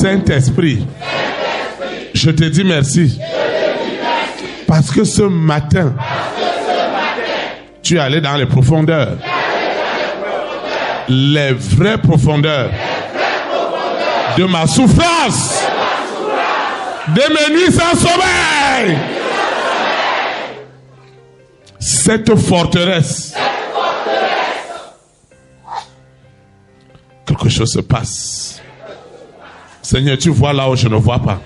Saint-Esprit, je te dis merci. Parce que ce matin, tu es allé dans les profondeurs. Les vraies profondeurs de ma souffrance, de mes nuits sans sommeil. Cette forteresse, quelque chose se passe. Seigneur, tu vois là où je ne vois pas.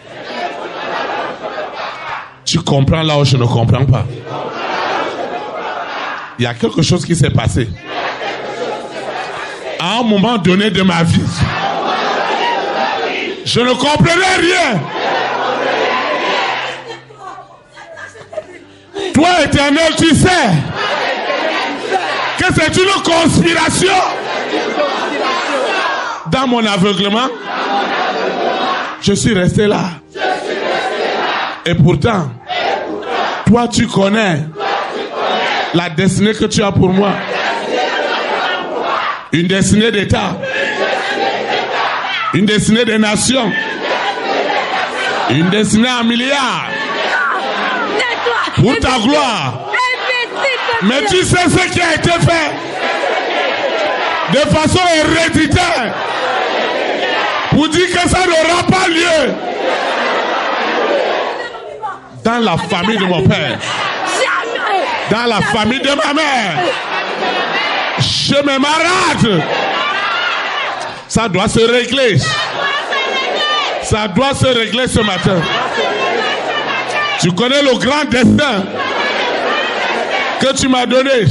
Tu comprends là où je ne comprends pas. Il y a quelque chose qui s'est passé. À un moment donné de ma vie, je ne comprenais rien. Toi, Éternel, tu sais que c'est une conspiration. Dans mon aveuglement, je suis resté là. Et pourtant, toi, tu connais la destinée que tu as pour moi. Une destinée d'État. Une destinée des nations. Une destinée à milliards. Pour ta gloire. Mais tu sais ce qui a été fait de façon héréditaire pour dire que ça n'aura pas lieu dans la famille de mon père, dans la famille de ma mère, chez mes marades. Ça doit se régler. Ça doit se régler ce matin. Tu connais le grand destin que tu m'as donné.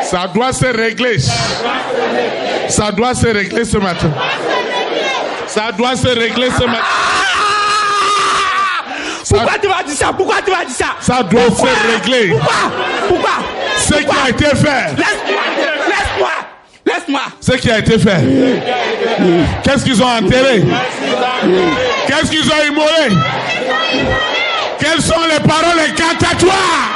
Ça doit se régler. Ça doit se régler ce matin. Ça doit se régler ce matin. Pourquoi tu vas dire ça? Pourquoi tu vas dire ça? Ça doit se régler. Pourquoi? Ce qui a été fait. Laisse-moi. Ce qui a été fait. Qu'est-ce qu'ils ont enterré? Qu'est-ce qu'ils ont immolé? Quelles sont les paroles incantatoires?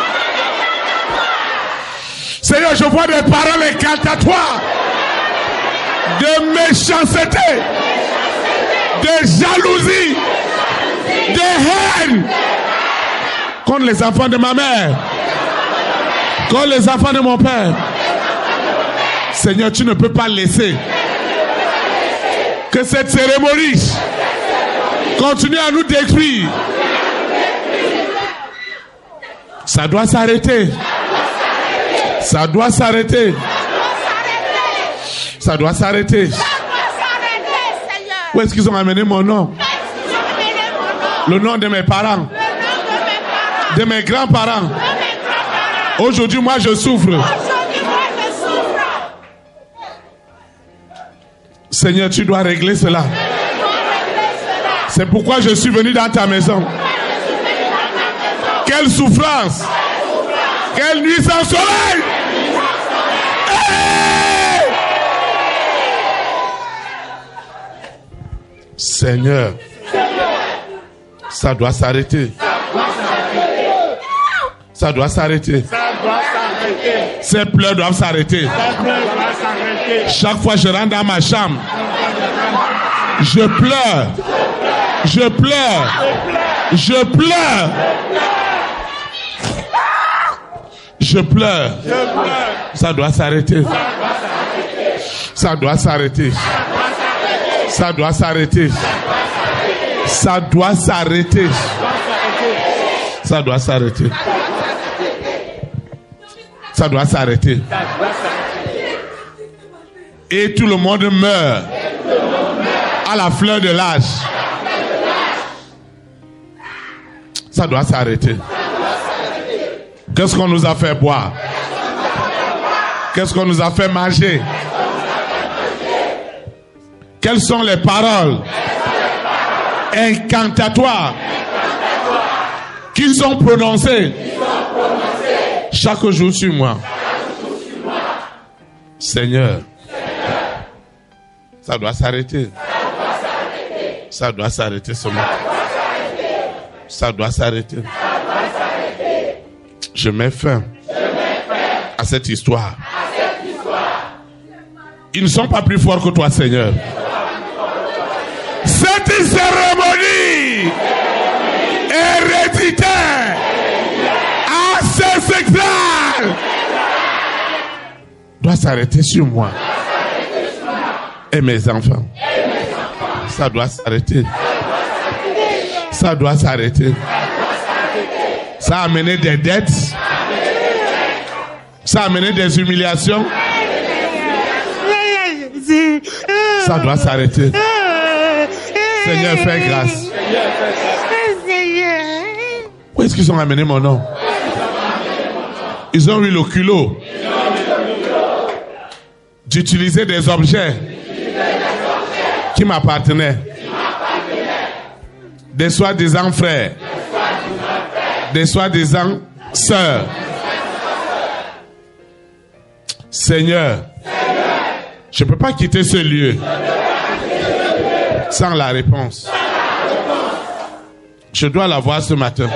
Seigneur, je vois des paroles incantatoires de méchanceté, de jalousie, de haine contre les enfants de ma mère, contre les enfants de mon père. Seigneur, tu ne peux pas laisser que cette cérémonie continue à nous détruire. Ça doit s'arrêter. Ça doit s'arrêter. Ça doit s'arrêter. Où est-ce qu'ils ont amené mon nom? Le nom de mes parents. De mes grands-parents. Aujourd'hui, moi, je souffre. Seigneur, tu dois régler cela. C'est pourquoi je suis venu dans ta maison. Quelle souffrance! Quelle nuit sans soleil! Hey! Seigneur, ça doit s'arrêter. Ça doit s'arrêter. Ces pleurs doivent s'arrêter. Chaque fois que je rentre dans ma chambre, je pleure. Je pleure. Je pleure. Je pleure. Ça doit s'arrêter. Ça doit s'arrêter. Ça doit s'arrêter. Ça doit s'arrêter. Ça doit s'arrêter. Ça doit s'arrêter. Et tout le monde meurt à la fleur de l'âge. Ça doit s'arrêter. Qu'est-ce qu'on nous a fait boire? Qu'est-ce qu'on nous a fait manger? Quelles sont les paroles incantatoires qui sont prononcées chaque jour sur moi? Seigneur, ça doit s'arrêter. Ça doit s'arrêter ce matin. Ça doit s'arrêter. Je mets fin à cette histoire. Ils ne sont pas plus forts que toi, Seigneur. Cette cérémonie héréditaire ancestral doit s'arrêter sur moi et mes enfants. Ça doit s'arrêter. Ça doit s'arrêter. Ça a amené des dettes. Ça a amené des humiliations. Ça doit s'arrêter. Seigneur, fais grâce. Où est-ce qu'ils ont amené mon nom? Ils ont eu le culot d'utiliser des objets qui m'appartenaient. Des soi-disant frères. Des soi-disant sœurs. Seigneur, je ne peux pas quitter ce lieu sans la réponse. Je dois la voir ce matin.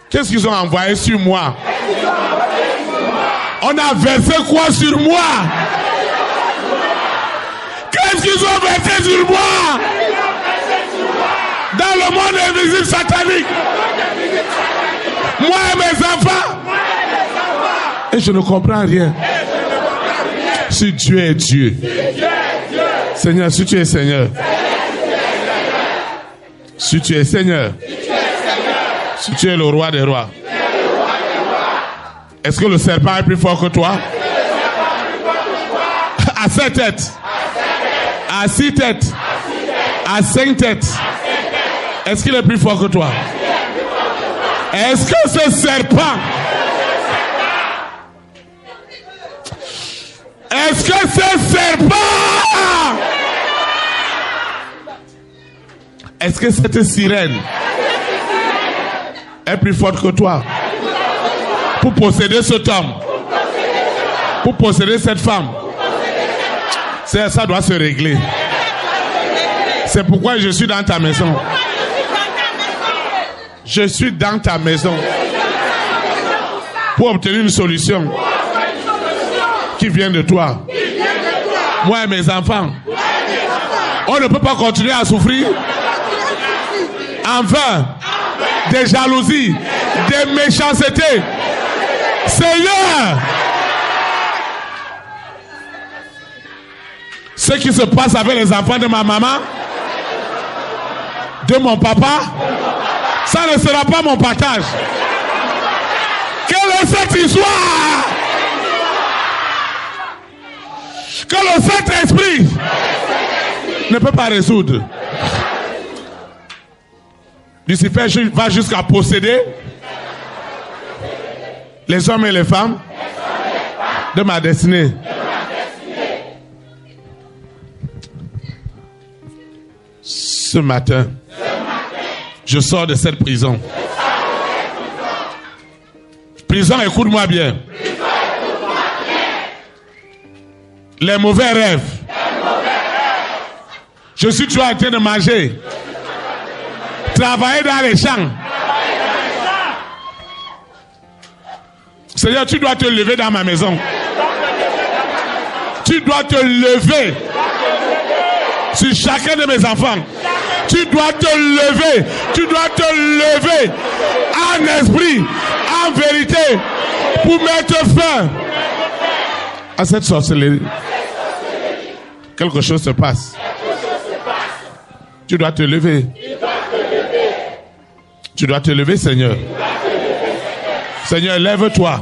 Qu'est-ce qu'ils ont envoyé sur moi? On a versé quoi sur moi? Qu'est-ce qu'ils ont versé sur moi? Dans le monde invisible satanique. Moi et mes enfants. Et je ne comprends rien. Si Dieu est Dieu. Seigneur, si tu es Seigneur. Si tu es Seigneur. Si tu es le roi des rois. Est-ce que le serpent est plus fort que toi? À 7 têtes. À 6 têtes. À 5 têtes. Est-ce qu'il est plus fort que toi? Est-ce que ce serpent... Est-ce que ce serpent... Est-ce que cette sirène est plus forte que toi? Pour posséder cet homme, pour posséder cette femme, ça doit se régler. C'est pourquoi je suis dans ta maison. Je suis dans ta maison pour obtenir une solution qui vient de toi. Moi et mes enfants. On ne peut pas continuer à souffrir en vain des jalousies, des méchancetés. Seigneur, ce qui se passe avec les enfants de ma maman, de mon papa, ça ne sera pas mon partage. Quelle est cette histoire? Que le Saint-Esprit ne peut pas résoudre. Lucifer va jusqu'à posséder les hommes et les femmes de ma destinée. Ce matin, je sors de cette prison. Prison, écoute-moi bien. Les mauvais rêves. Je suis toujours en train de manger. Travailler dans les champs. Seigneur, tu dois te lever dans ma maison. Tu dois te lever sur chacun de mes enfants. Tu dois te lever. Tu dois te lever en esprit, en vérité, pour mettre fin à cette sorcellerie. Quelque chose se passe. Tu dois te lever. Tu dois te lever, Seigneur. Seigneur, lève-toi.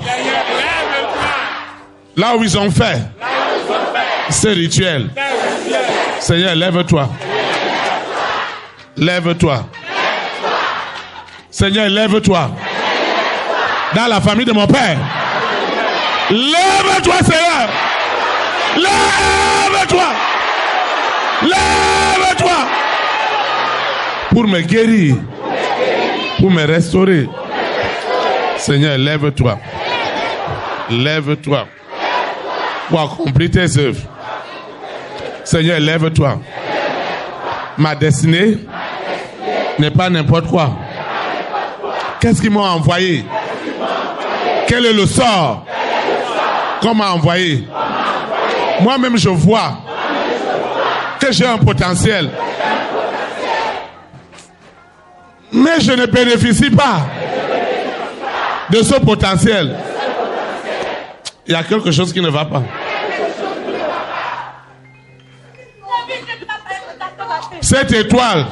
Là où ils ont fait ce rituel. Seigneur, lève-toi. Lève-toi. Seigneur, lève-toi. Dans la famille de mon père. Lève-toi, Seigneur. Lève-toi. Lève-toi. Pour me guérir. Pour me restaurer. Seigneur, lève-toi. Lève-toi. Pour accomplir tes œuvres. Seigneur, lève-toi. Ma destinée n'est pas n'importe quoi. Qu'est-ce qu'ils m'ont envoyé? Quel est le sort qu'on m'a envoyé? Moi-même, je vois que j'ai un potentiel. Mais je ne bénéficie pas de ce potentiel. Il y a quelque chose qui ne va pas. Cette étoile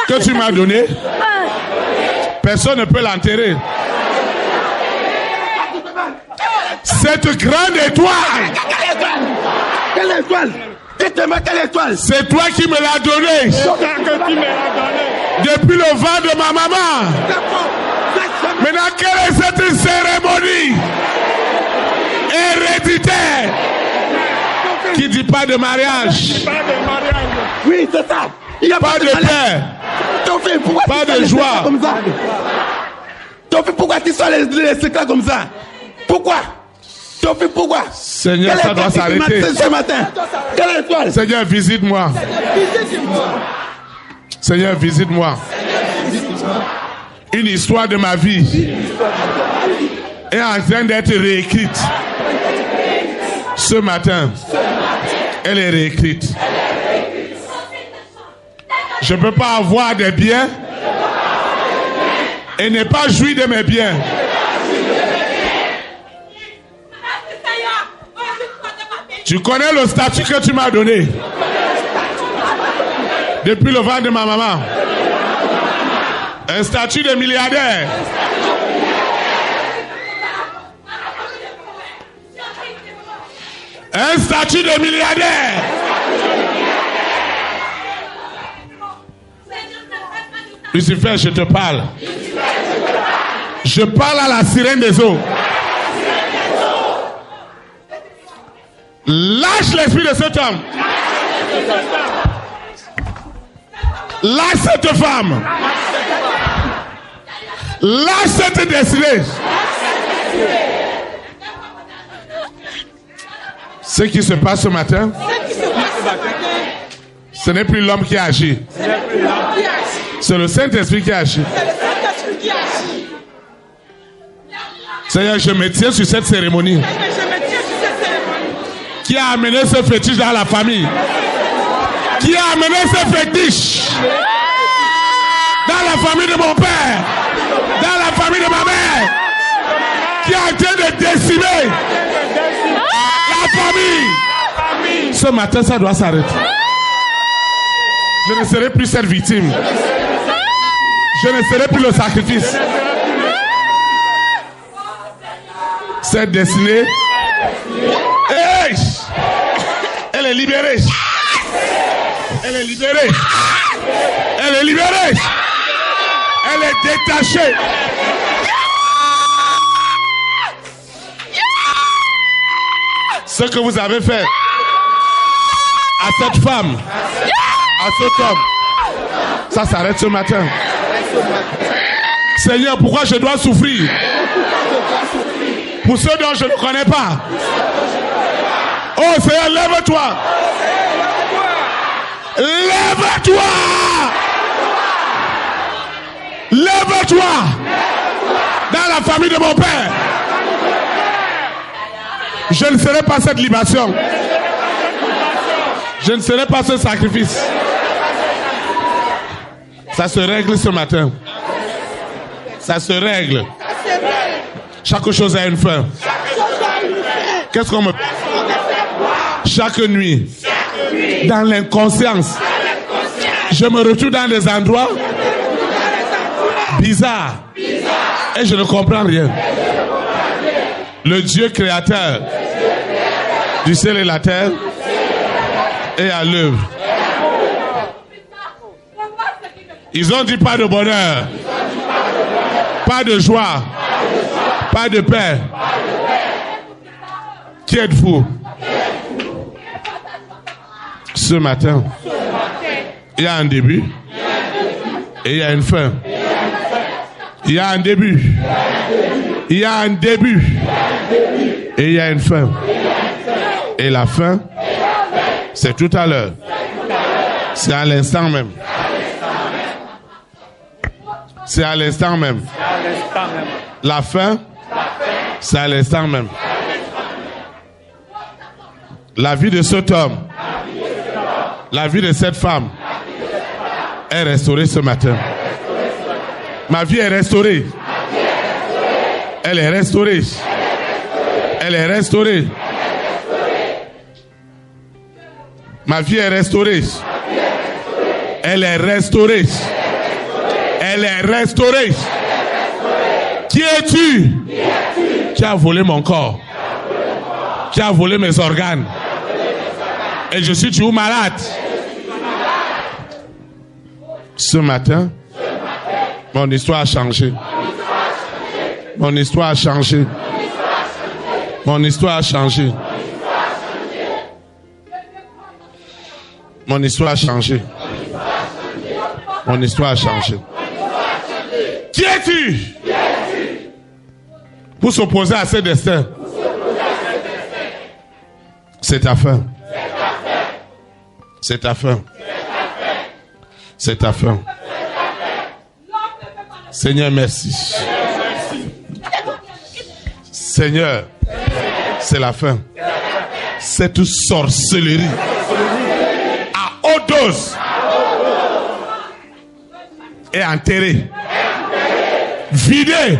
que tu m'as donnée, personne ne peut l'enterrer. Cette grande étoile. Quelle étoile? Dites-moi quelle étoile? C'est toi qui me l'as donnée. Depuis le ventre de ma maman. Maintenant, quelle est cette cérémonie héréditaire qui dit pas de mariage? Oui, c'est ça. Il n'y a Pas de paix. Pas de joie. Ton fils, pourquoi tu sors les secrets comme ça? Pourquoi? Ton fils, pourquoi? Seigneur, ça doit s'arrêter. Ce matin. Quelle étoile? Seigneur, visite-moi. Seigneur, visite-moi. Une histoire de ma vie est en train d'être réécrite. Ce matin, elle est réécrite. Je ne peux pas avoir des biens et ne pas jouir de mes biens. Tu connais le statut que tu m'as donné depuis le ventre de ma maman. Un statut de milliardaire. Un statut de milliardaire. Lucifer, je te parle. Je parle à la sirène des eaux. Lâche l'esprit de cet homme. Lâche cette femme. Lâche cette destinée. Ce qui se passe ce matin, ce n'est plus l'homme qui agit. C'est le Saint-Esprit qui agit. Seigneur, je me tiens sur cette cérémonie qui a amené ce fétiche dans la famille. Qui a amené ce fétiche dans la famille de mon père, dans la famille de ma mère, qui est en train de décimer la famille. Ce matin, ça doit s'arrêter. Je ne serai plus cette victime. Je ne serai plus le sacrifice. Cette destinée, hey, elle est libérée. Elle est libérée. Elle est libérée. Elle est détachée. Ce que vous avez fait à cette femme, à cet homme, ça s'arrête ce matin. Seigneur, pourquoi je dois souffrir pour ceux dont je ne connais pas? Oh Seigneur, lève-toi. Lève-toi. Lève-toi dans la famille de mon père. Je ne serai pas cette libation. Je ne serai pas ce sacrifice. Ça se règle ce matin. Ça se règle. Chaque chose a une fin. Qu'est-ce qu'on me... Chaque nuit, dans l'inconscience, je me retrouve dans des endroits bizarres et je ne comprends rien. Le Dieu créateur du ciel et la terre est à l'œuvre. Ils ont dit pas de bonheur, pas de joie, pas de paix. Qui êtes-vous? Ce matin, il y a un début et il y a une fin. Il y a un début. Il y a un début et il y a une fin. Et la fin, c'est tout à l'heure. C'est à l'instant même. C'est à l'instant même. La fin, c'est à l'instant même. La vie de cet homme La vie de cette femme est restaurée ce matin. Ma vie est restaurée. Elle est restaurée. Elle est restaurée. Ma vie est restaurée. Elle est restaurée. Elle est restaurée. Qui es-tu? Qui a volé mon corps? Qui a volé mes organes? Et je suis toujours malade. Ce matin, mon histoire a changé. Mon histoire a changé. Mon histoire a changé. Mon histoire a changé. Mon histoire a changé. Qui es-tu pour s'opposer à ce destin? C'est ta fin. C'est ta fin. C'est ta fin. Seigneur, merci. Seigneur, c'est la fin. Cette sorcellerie à haute dose est enterrée, vidée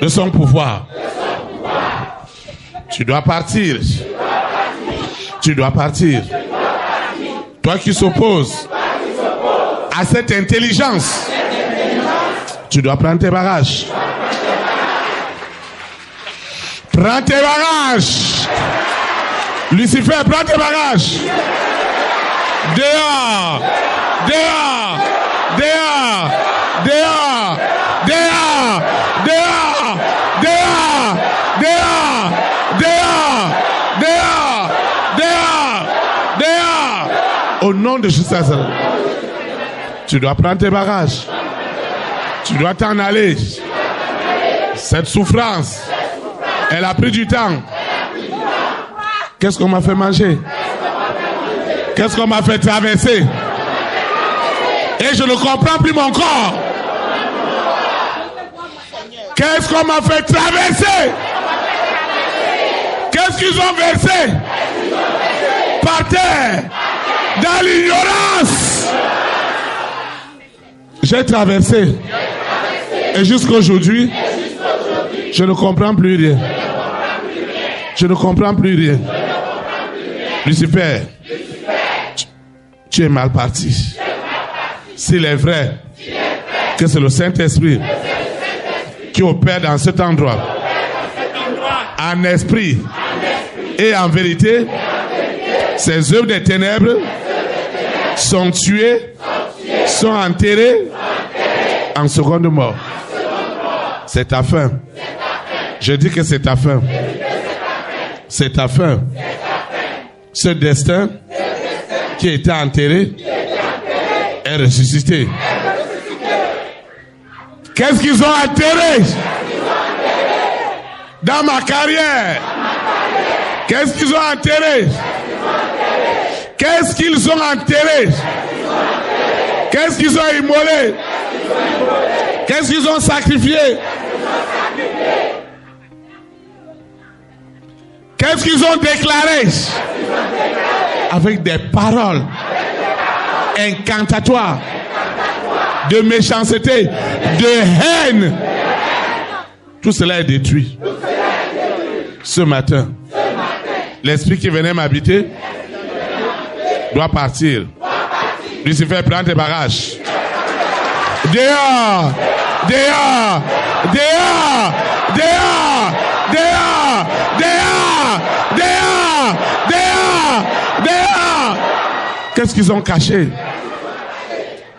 de son pouvoir. Tu dois partir. Tu dois partir. Toi qui s'opposes à cette intelligence, tu dois prendre tes bagages. Prends tes bagages. Lucifer, prends tes bagages. Dehors. Dehors. Dehors. Dehors. Dehors. Dehors. Dehors. Dehors. Dehors. Dehors. Dehors. Dehors. Au nom de Jésus, tu dois prendre tes bagages. Tu dois t'en aller. Cette souffrance, elle a pris du temps. Qu'est-ce qu'on m'a fait manger? Qu'est-ce qu'on m'a fait traverser? Et je ne comprends plus mon corps. Qu'est-ce qu'on m'a fait traverser? Qu'est-ce qu'ils ont versé par terre dans l'ignorance? J'ai traversé. Et jusqu'aujourd'hui, je ne comprends plus rien. Je ne comprends plus rien. Lucifer, tu es mal parti. S'il est vrai que c'est le Saint-Esprit qui opère dans cet endroit, en esprit et en vérité, ces œuvres des ténèbres sont tuées, sont enterrées en seconde mort. C'est ta fin. Je dis que c'est ta fin. C'est ta fin. Ce destin qui était enterré est ressuscité. Qu'est-ce qu'ils ont enterré dans ma carrière? Qu'est-ce qu'ils ont enterré? Qu'est-ce qu'ils ont enterré? Qu'est-ce qu'ils ont immolé? Qu'est-ce qu'ils ont sacrifié? Qu'est-ce qu'ils ont déclaré? Avec des paroles incantatoires, de méchanceté, de haine. Tout cela est détruit. Ce matin, l'esprit qui venait m'habiter doit partir. Lucifer, prends tes bagages. Dehors! Dehors! Dehors! Dehors! Dehors! Dehors! Dehors! Dehors! Dehors! Qu'est-ce qu'ils ont caché?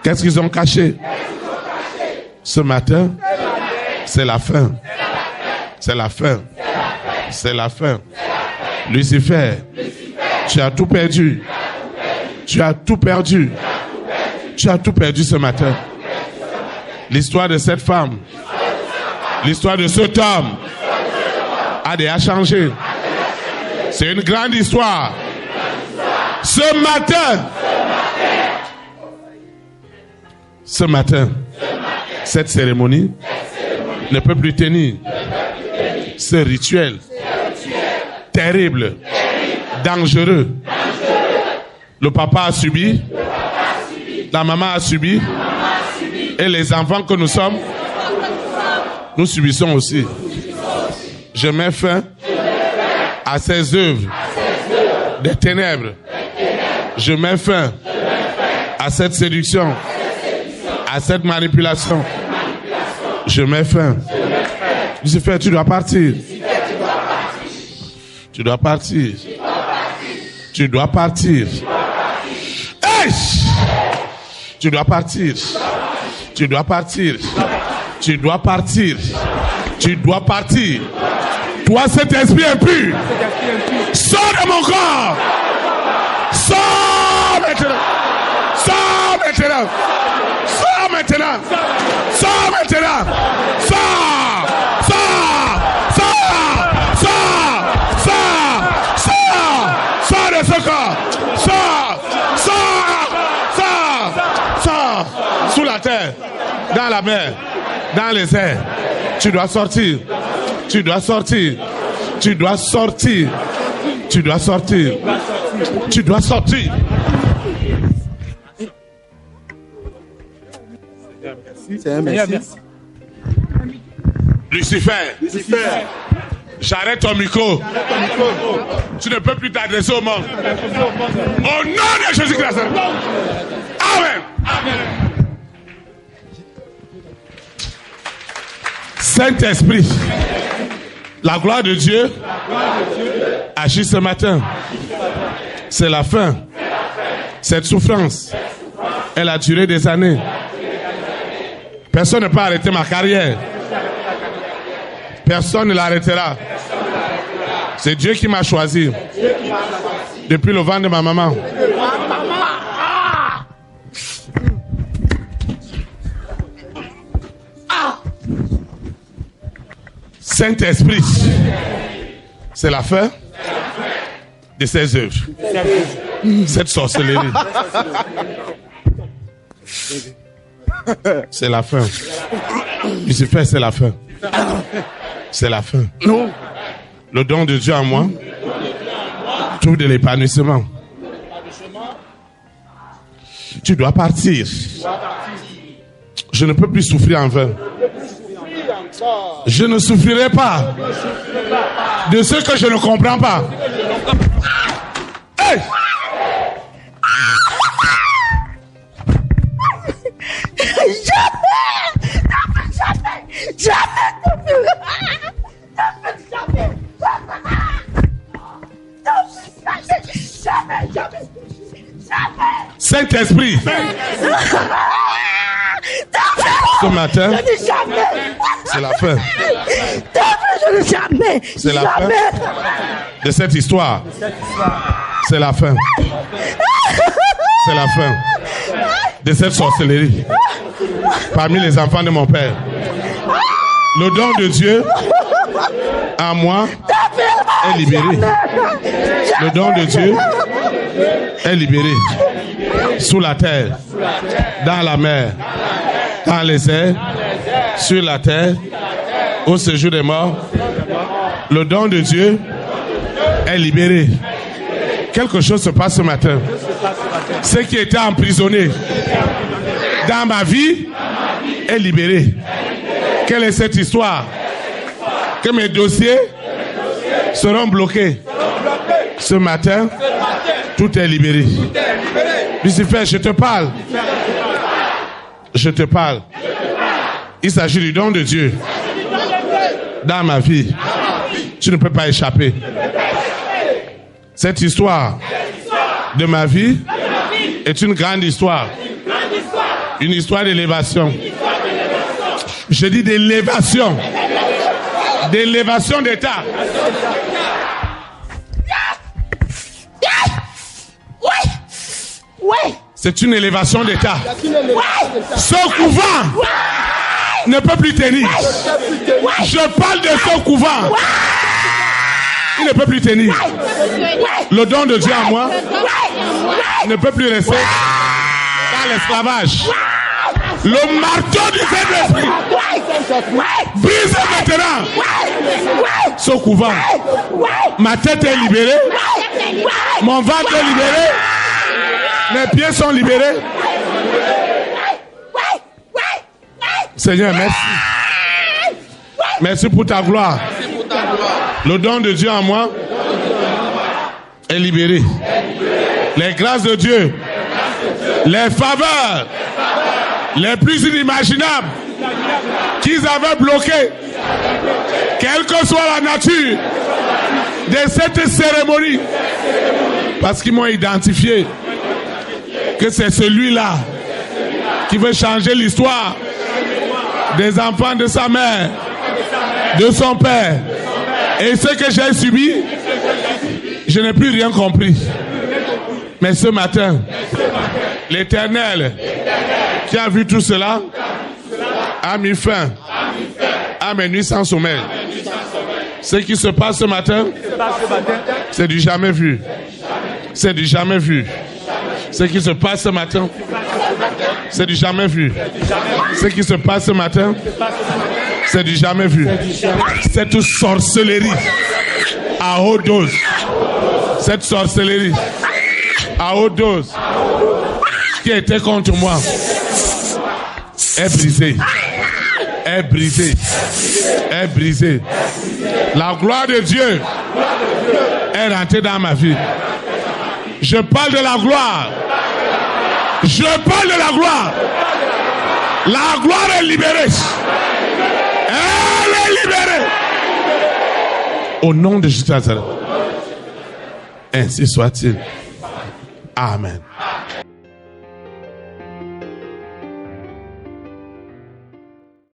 Qu'est-ce qu'ils ont caché? Ce matin, c'est la fin. C'est la fin. C'est la fin. Lucifer, tu as tout perdu. Tu as tout perdu. Tu as tout perdu ce matin. L'histoire de cette femme, l'histoire de cet homme a déjà changé. C'est une grande histoire. Ce matin, cette cérémonie ne peut plus tenir. Ce rituel terrible, dangereux, Le papa a subi. La maman a subi. Et les enfants que nous sommes, nous subissons aussi. Je mets fin à ces œuvres des ténèbres. Je mets fin à cette séduction, à cette manipulation. Je mets fin. Lucifer, tu dois partir. Tu dois partir. Tu dois partir. Hey! Tu dois partir. Tu dois partir. Tu dois partir. Tu dois partir. Toi, cet esprit impur, sors de mon corps. Sors maintenant. Sors maintenant. Sors maintenant. Sors maintenant. Sors. Sors. Sors. Sors. Sors. Sors. Sors de ce corps. Sors. Sors. Sors. Sors. Sous la terre. Dans la mer. Dans les airs. Tu dois sortir. Tu dois sortir. Tu dois sortir. Tu dois sortir. Tu dois sortir. C'est un merci. Lucifer. J'arrête ton micro. Tu ne peux plus t'adresser au monde. Au nom de Jésus-Christ. Amen. Saint-Esprit, la gloire de Dieu agit ce matin. C'est la fin. Cette souffrance, elle a duré des années. Personne ne peut arrêter ma carrière. Personne ne l'arrêtera. C'est Dieu qui m'a choisi. Depuis le ventre de ma maman. Saint-Esprit, c'est la fin de ses œuvres. Cette sorcellerie. C'est la fin. Lucifer, c'est la fin. C'est la fin. Le don de Dieu en moi trouve de l'épanouissement. Tu dois partir. Je ne peux plus souffrir en vain. Je ne souffrirai pas de ce que je ne comprends pas. Hey! Saint-Esprit, ce matin, c'est la fin. C'est la fin de cette histoire. C'est la fin. C'est la fin de cette sorcellerie parmi les enfants de mon père. Le don de Dieu en moi est libéré. Le don de Dieu est libéré. Sous la terre, dans la mer, dans les airs, sur la terre, au séjour des morts. Le don de Dieu est libéré. Quelque chose se passe ce matin. Ceux qui étaient emprisonnés dans ma vie est libéré. Quelle est cette histoire? Que mes dossiers seront bloqués. Ce matin, tout est libéré. Lucifer, je te parle. Je te parle. Il s'agit du don de Dieu dans ma vie. Tu ne peux pas échapper. Cette histoire de ma vie est une grande histoire. Une histoire d'élévation. Je dis d'élévation. D'élévation d'état. C'est une élévation d'état. Ce couvent ne peut plus tenir. Je parle de ce couvent. Il ne peut plus tenir. Le don de Dieu en moi ne peut plus rester dans l'esclavage. Le marteau du Saint-Esprit brise maintenant ce couvent. Ma tête est libérée. Mon ventre est libéré. Mes pieds sont libérés. Seigneur, merci. Merci pour ta gloire. Le don de Dieu en moi est libéré. Les grâces de Dieu, les faveurs les plus inimaginables qu'ils avaient bloquées, quelle que soit la nature de cette cérémonie, parce qu'ils m'ont identifié que c'est celui-là qui veut changer l'histoire des enfants de sa mère, de son père. Et ce que j'ai subi, je n'ai plus rien compris. Mais ce matin, l'Éternel qui a vu tout cela a mis fin à mes nuits sans sommeil. Ce qui se passe ce matin, c'est du jamais vu. C'est du jamais vu. Ce qui se passe ce matin, c'est du jamais vu. Ce qui se passe ce matin, c'est du jamais vu. Cette sorcellerie à haute dose, cette sorcellerie à haute dose qui était contre moi est brisée. Est brisée. Est brisée. La gloire de Dieu est rentrée dans ma vie. Je parle de la gloire. Je parle de la gloire. La gloire est libérée. Elle est libérée. Au nom de Jésus. Ainsi soit-il. Amen.